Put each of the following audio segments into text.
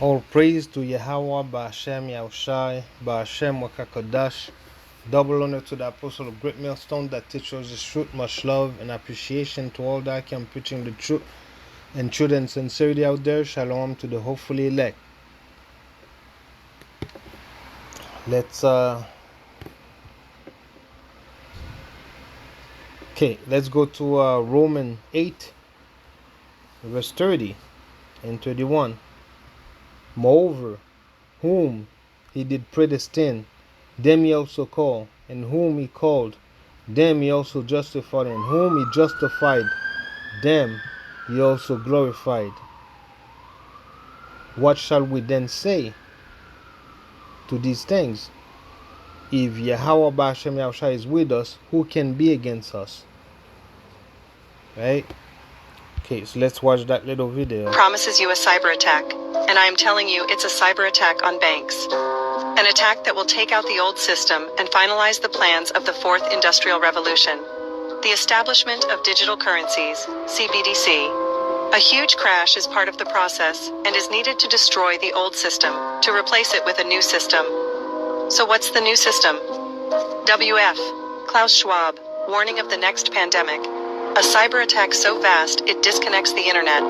All praise to Yahweh, Ba'ashem Yahushai, Ba'ashem Wakakodash. Double honor to the apostle of Great Millstone that teaches the truth. Much love and appreciation to all that can preaching the truth and truth and sincerity out there. Shalom to the hopefully elect. Let's let's go to Romans 8, verse 30 and 31. Moreover, whom he did predestine, them he also called, and whom he called, them he also justified, and whom he justified, them he also glorified. What shall we then say to these things? If Yahweh Ba'ashem Yahushua is with us, who can be against us? Right? Okay, so let's watch that little video. Promises you a cyber attack, and I am telling you it's a cyber attack on banks. An attack that will take out the old system and finalize the plans of the fourth industrial revolution. The establishment of digital currencies, CBDC. A huge crash is part of the process and is needed to destroy the old system to replace it with a new system. So what's the new system? WF, Klaus Schwab, warning of the next pandemic. A cyber attack so vast it disconnects the internet.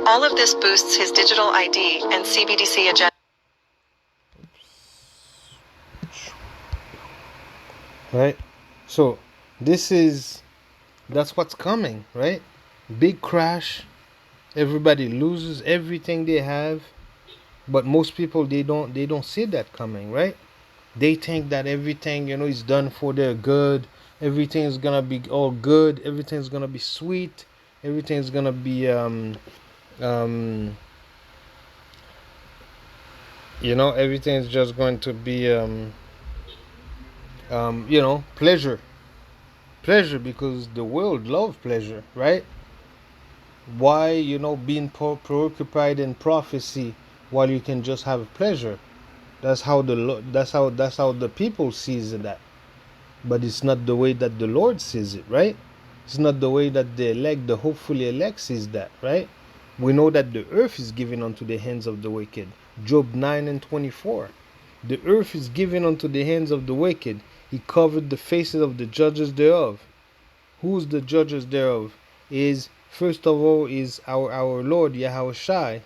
All of this boosts his digital ID and CBDC agenda. Right? So that's what's coming, right? Big crash. Everybody loses everything they have. But most people they don't see that coming, right? They think that everything, is done for their good. Everything is gonna be all good. Everything's gonna be sweet. Everything's gonna be everything's just going to be pleasure, because the world love pleasure, right? Why being preoccupied in prophecy while you can just have pleasure? That's how the people sees that. But it's not the way that the Lord sees it, right? It's not the way that the hopefully elect sees that, right? We know that the earth is given unto the hands of the wicked. Job 9 and 24. The earth is given unto the hands of the wicked. He covered the faces of the judges thereof. Who's the judges thereof? Is first of all is our Lord Yahushai,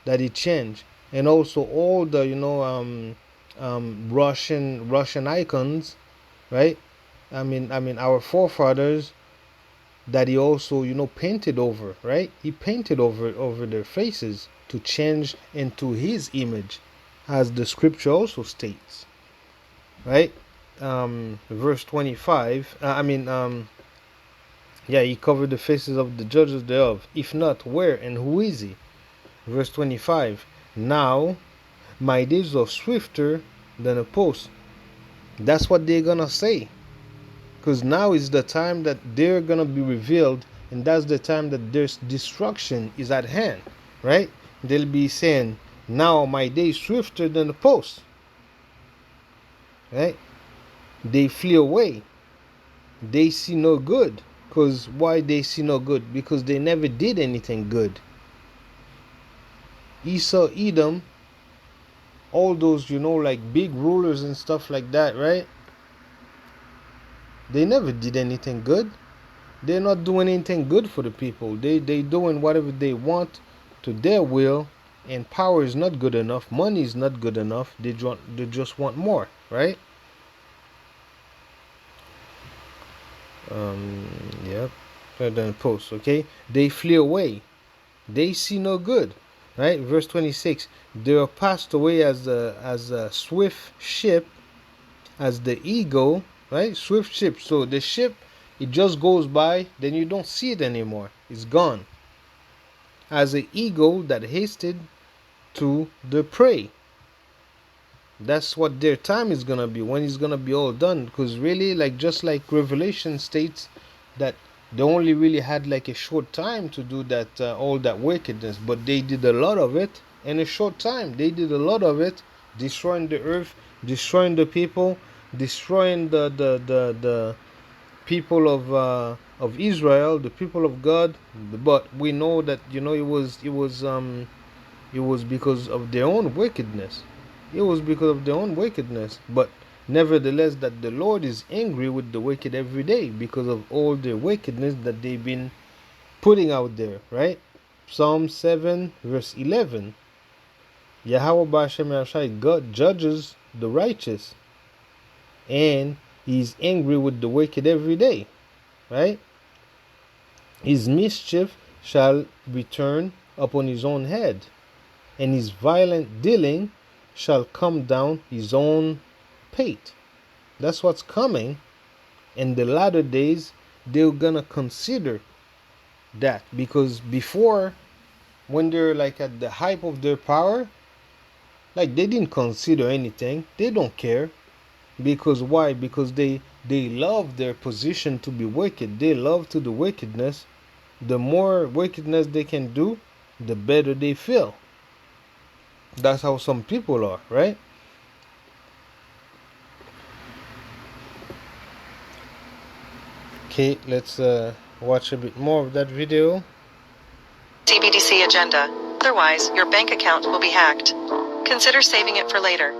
that he changed, and also all the Russian icons, right? I mean our forefathers, that he also painted over, right? He painted over their faces to change into his image, as the scripture also states, right? Verse 25. He covered the faces of the judges thereof. If not, where and who is he? Verse 25. Now my days are swifter than a post. That's what they're gonna say, because now is the time that they're gonna be revealed, and that's the time that their destruction is at hand, right? They'll be saying, now my day is swifter than the post, right? They flee away. They see no good. Because why they see no good? Because they never did anything good. Esau, Edom, all those like big rulers and stuff like that, right? They never did anything good. They're not doing anything good for the people. They doing whatever they want to their will, and power is not good enough. Money is not good enough. They just want more, right? Yep. Then post, okay? They flee away. They see no good, right? Verse 26. They are passed away as a swift ship, as the eagle, right? Swift ship. So the ship, it just goes by, then you don't see it anymore. It's gone. As an eagle that hasted to the prey. That's what their time is gonna be, when it's gonna be all done. Because really, just like Revelation states, that they only really had a short time to do that, all that wickedness, but they did a lot of it in a short time. They did a lot of it, destroying the earth, destroying the people, destroying the people of Israel, the people of God. But we know that it was It was because of their own wickedness. It was because of their own wickedness. But nevertheless, that the Lord is angry with the wicked every day because of all the wickedness that they've been putting out there, right? Psalm 7, verse 11. Yahweh Ba'ashem Yahshai, God judges the righteous, and he's angry with the wicked every day, right? His mischief shall return upon his own head, and his violent dealing shall come down his own pate. That's what's coming. In the latter days, they're gonna consider that, because before, when they're like at the height of their power, like they didn't consider anything. They don't care. Because why? Because they love their position to be wicked. They love to do wickedness. The more wickedness they can do, the better they feel. That's how some people are, right? Okay, let's watch a bit more of that video. CBDC agenda. Otherwise, your bank account will be hacked. Consider saving it for later.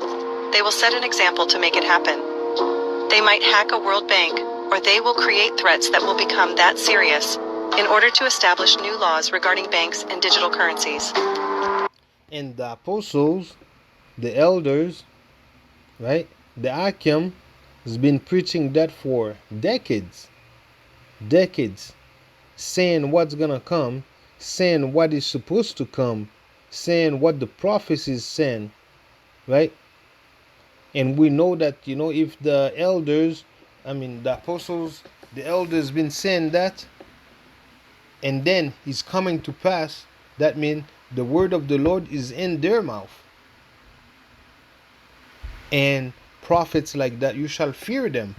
They will set an example to make it happen. They might hack a world bank, or they will create threats that will become that serious in order to establish new laws regarding banks and digital currencies. And the apostles, the elders, right? The Akim has been preaching that for decades. Decades. Saying what's gonna come, saying what is supposed to come, saying what the prophecies saying, right? And we know that, if the elders, the apostles, the elders been saying that, and then it's coming to pass, that means the word of the Lord is in their mouth. And prophets like that, you shall fear them.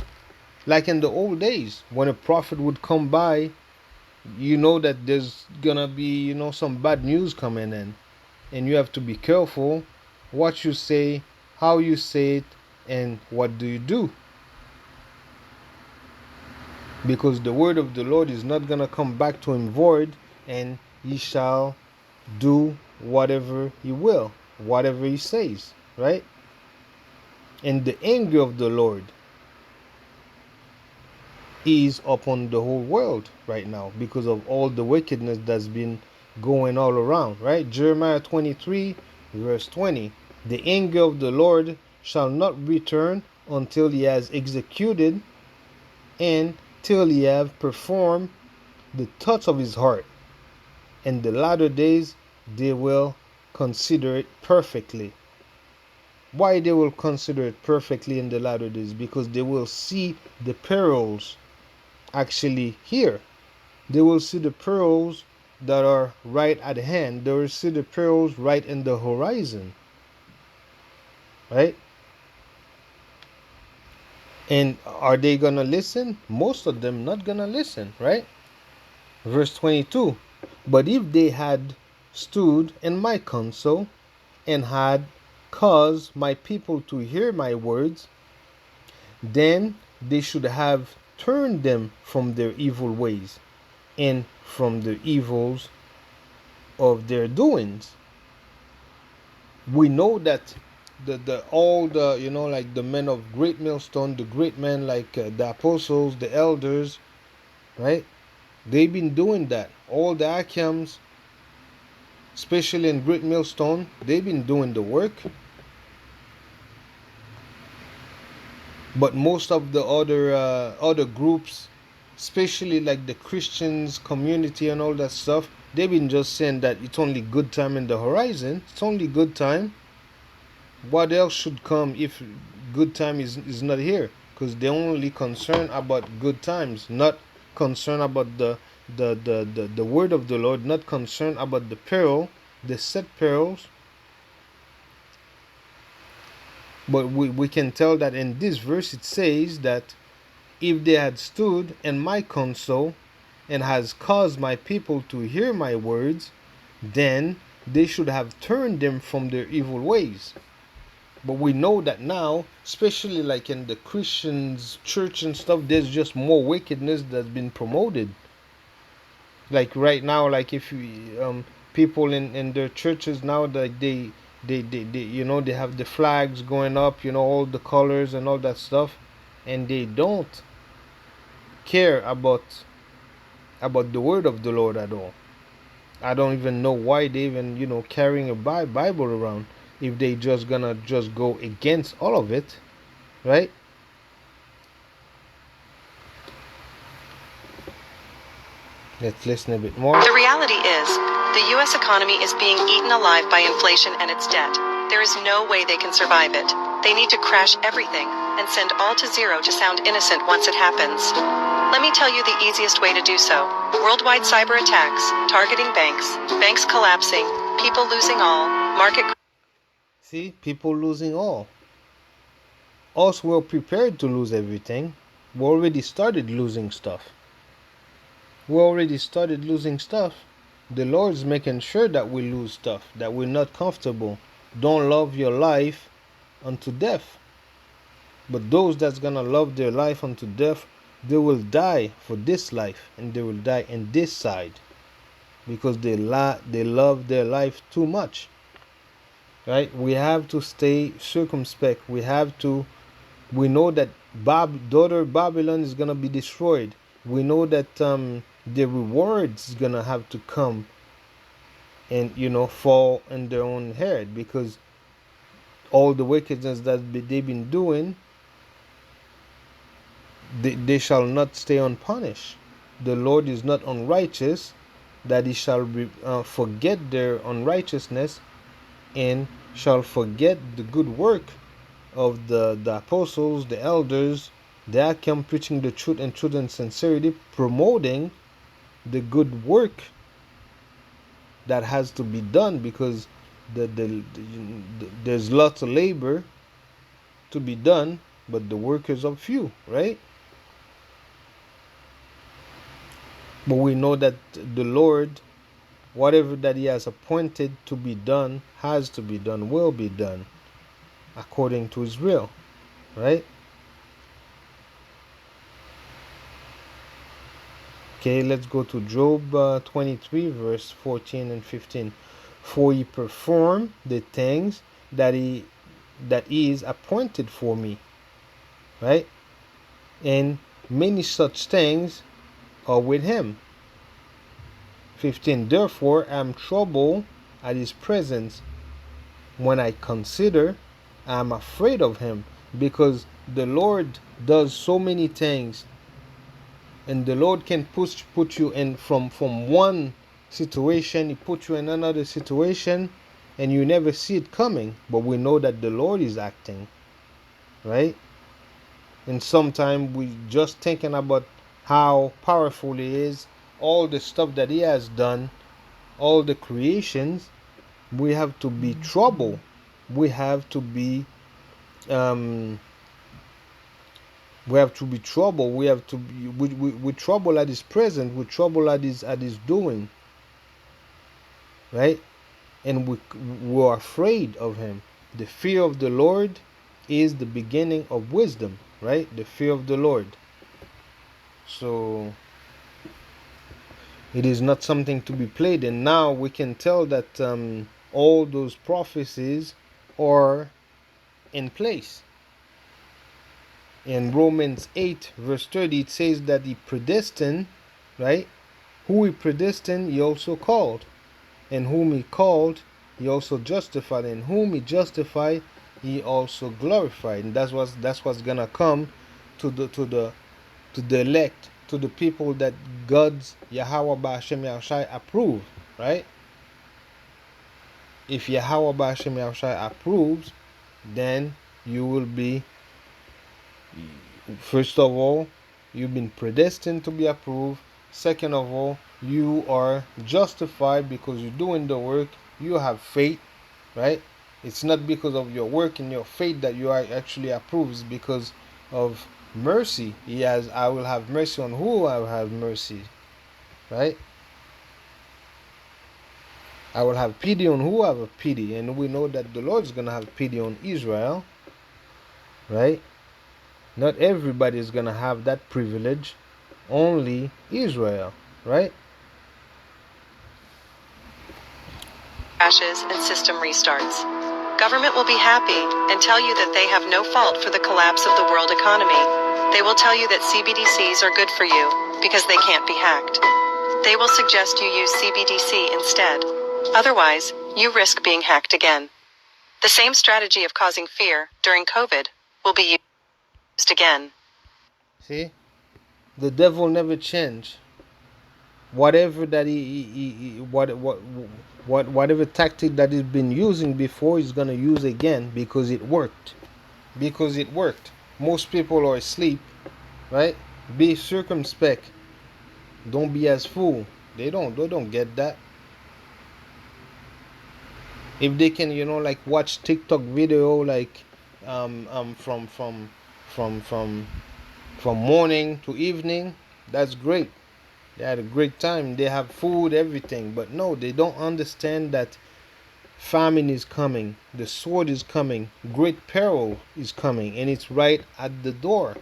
Like in the old days, when a prophet would come by, you know that there's gonna be, some bad news coming in. And you have to be careful what you say, how you say it, and what do you do. Because the word of the Lord is not gonna come back to him void, and he shall do whatever he will, whatever he says, right? And the anger of the Lord is upon the whole world right now because of all the wickedness that's been going all around, right? Jeremiah 23, verse 20. The anger of the Lord shall not return until he has executed and till he have performed the thoughts of his heart. In the latter days they will consider it perfectly. Why they will consider it perfectly in the latter days? Because they will see the perils actually here. They will see the perils that are right at hand. They will see the perils right in the horizon, right? And are they gonna listen? Most of them not gonna listen, right? Verse 22. But if they had stood in my counsel and had caused my people to hear my words, then they should have turned them from their evil ways and from the evils of their doings. We know that all the like the men of Great Millstone, the great men like the apostles, the elders, right? They've been doing that. All the Akims, especially in Great Millstone, they've been doing the work. But most of the other groups, especially like the Christians community and all that stuff, they've been just saying that it's only good time in the horizon. It's only good time. What else should come if good time is not here? Because they're only concerned about good times, not concerned about the word of the Lord, not concerned about the peril, the set perils. But we can tell that in this verse it says that if they had stood in my counsel and has caused my people to hear my words, then they should have turned them from their evil ways. But we know that now, especially like in the Christians church and stuff, there's just more wickedness that's been promoted. Like right now, like if you people in their churches now that they they have the flags going up, all the colors and all that stuff, and they don't care about the word of the Lord at all. I don't even know why they even carrying a Bible around if they just gonna just go against all of it, right? Let's listen a bit more. The reality is, the U.S. economy is being eaten alive by inflation and its debt. There is no way they can survive it. They need to crash everything and send all to zero to sound innocent once it happens. Let me tell you the easiest way to do so. Worldwide cyber attacks, targeting banks collapsing, people losing all, market... See, people losing all. Us, we're prepared to lose everything. We already started losing stuff. The Lord's making sure that we lose stuff, that we're not comfortable. Don't love your life unto death. But those that's gonna love their life unto death, they will die for this life, and they will die in this side, because they love their life too much. Right? We have to stay circumspect. We know that daughter Babylon is gonna be destroyed. We know that the rewards is gonna have to come and fall in their own head, because all the wickedness that they've been doing, they shall not stay unpunished. The Lord is not unrighteous, that he shall forget their unrighteousness, and shall forget the good work of the apostles, the elders. They are come preaching the truth and sincerity, promoting the good work that has to be done, because there's lots of labor to be done, but the workers are few, right? But we know that the Lord, whatever that he has appointed to be done, has to be done, will be done according to his will, right? Okay, let's go to Job 23 verse 14 and 15. For he performed the things that is appointed for me, right? And many such things are with him. 15. Therefore I am troubled at his presence. When I consider, I am afraid of him, because the Lord does so many things, and the Lord can put you in from one situation, he put you in another situation, and you never see it coming. But we know that the Lord is acting, right? And sometimes we just thinking about how powerful he is, all the stuff that he has done, all the creations. We have to be troubled. We have to be troubled. We have to be we trouble at his presence. We trouble at his doing, right? And we're afraid of him. The fear of the Lord is the beginning of wisdom, right? The fear of the Lord. So it is not something to be played. And now we can tell that all those prophecies are in place. In Romans 8 verse 30, it says that he predestined, right? Who he predestined, he also called. And whom he called, he also justified. And whom he justified, he also glorified. And that's what's gonna come to the elect, to the people that God's Yahweh Ba'ashem Yahushai approve, right? If Yahweh Ba'ashem Yahushai approves, then you will be, first of all, you've been predestined to be approved. Second of all, you are justified because you're doing the work. You have faith, right? It's not because of your work and your faith that you are actually approved. It's because of mercy. I will have mercy on who I will have mercy, right? I will have pity on who I have a pity. And we know that the Lord is going to have pity on Israel, right? Not everybody is going to have that privilege. Only Israel, right? crashes and system restarts. Government will be happy and tell you that they have no fault for the collapse of the world economy. They will tell you that CBDCs are good for you because they can't be hacked. They will suggest you use CBDC instead. Otherwise, you risk being hacked again. The same strategy of causing fear during COVID will be used again. See? The devil never change. Whatever that whatever tactic that he's been using before, he's gonna use again because it worked. Because it worked. Most people are asleep, right? Be circumspect. Don't be as fool. They don't get that. If they can, like watch TikTok video, like from morning to evening, that's great. They had a great time. They have food, everything. But no, they don't understand that famine is coming. The sword is coming. Great peril is coming. And it's right at the door.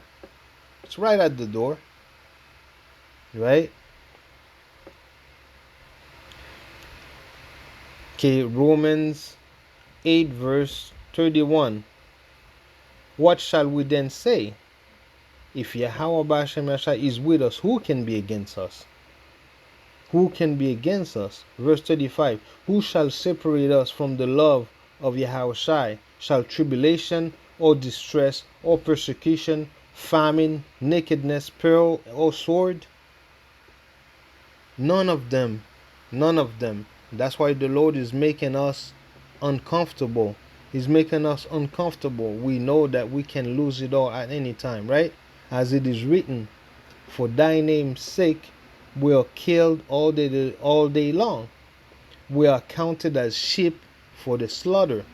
It's right at the door. Right? Okay, Romans 8 verse 31. What shall we then say? If Yahweh Ba'ashem Yashai is with us, who can be against us? Who can be against us? Verse 35. Who shall separate us from the love of Yahweh Shai? Shall tribulation or distress or persecution, famine, nakedness, peril or sword? None of them. None of them. That's why the Lord is making us uncomfortable. He's making us uncomfortable. We know that we can lose it all at any time, right? As it is written, for thy name's sake, we are killed all day long. We are counted as sheep for the slaughter.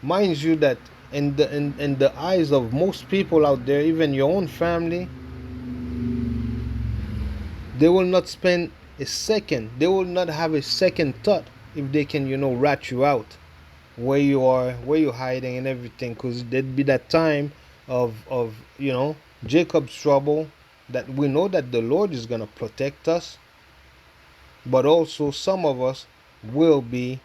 Mind you that in the eyes of most people out there, even your own family, they will not spend a second. They will not have a second thought if they can, rat you out where you are, where you're hiding and everything, because there'd be that time of Jacob's trouble, that we know that the Lord is going to protect us, but also some of us will be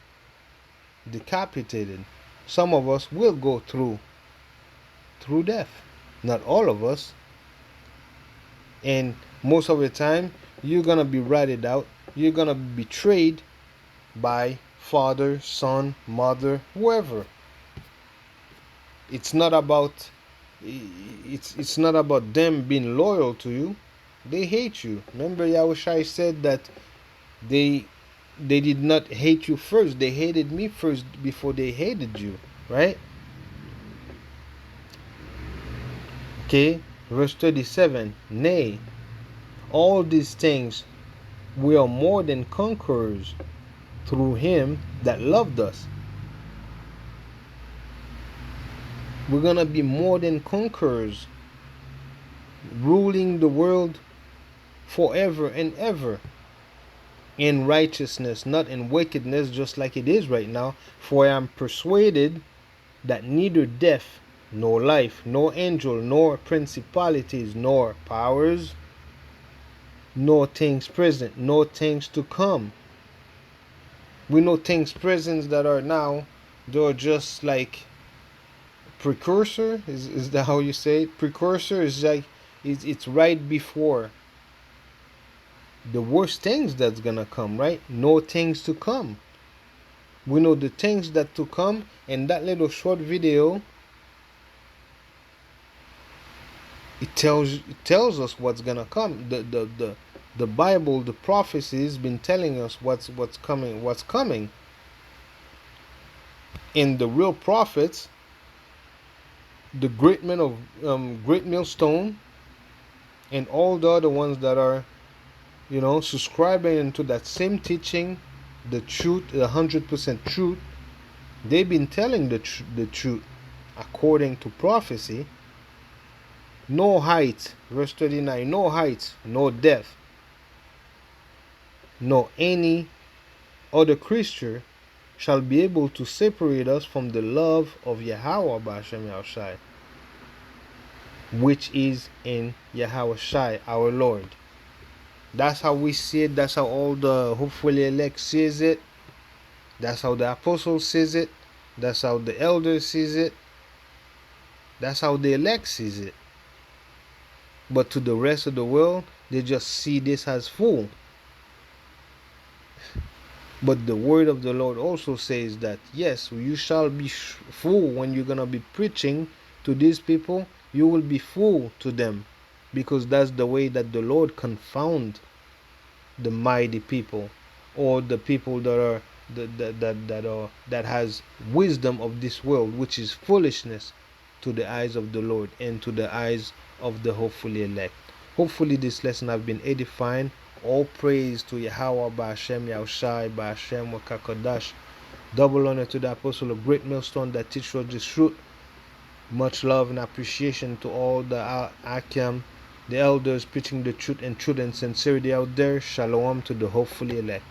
decapitated. Some of us will go through death. Not all of us. And most of the time, you're going to be ratted out. You're going to be betrayed by father, son, mother, whoever. It's not about them being loyal to you. They hate you. Remember, Yahushua said that they did not hate you first. They hated me first before they hated you, right? Okay, verse 37. Nay, all these things we are more than conquerors through him that loved us. We're gonna be more than conquerors, ruling the world forever and ever in righteousness, not in wickedness, just like it is right now. For I am persuaded that neither death, nor life, nor angel, nor principalities, nor powers, nor things present, nor things to come. We know things present that are now, they're just like precursor. Is that how you say it? Precursor is like it's right before the worst things that's gonna come, right? No things to come. We know the things that to come, and that little short video, it tells us what's gonna come. The Bible, the prophecies, been telling us what's coming. And the real prophets, the great men of Great Millstone, and all the other ones that are, subscribing into that same teaching, the truth, the 100% truth, they've been telling the truth according to prophecy. No height, verse 39, no height, no depth, nor any other creature shall be able to separate us from the love of Yahweh Ba'ashem Yahushai, which is in Yahweh Shai, our Lord. That's how we see it. That's how all the hopefully elect sees it. That's how the apostle sees it. That's how the elder sees it. That's how the elect sees it. But to the rest of the world, they just see this as fool. But the word of the Lord also says that yes, you shall be fool when you're gonna be preaching to these people. You will be fool to them, because that's the way that the Lord confound the mighty people, or the people that are that has wisdom of this world, which is foolishness to the eyes of the Lord and to the eyes of the hopefully elect. Hopefully this lesson have been edifying. All praise to Yahweh Ba'ashem Yahushai Ba'ashem Wakakodash. Double honor to the apostle of Great Millstone that teach us this truth. Much love and appreciation to all the Akim, the elders preaching the truth and sincerity out there. Shalom to the hopefully elect.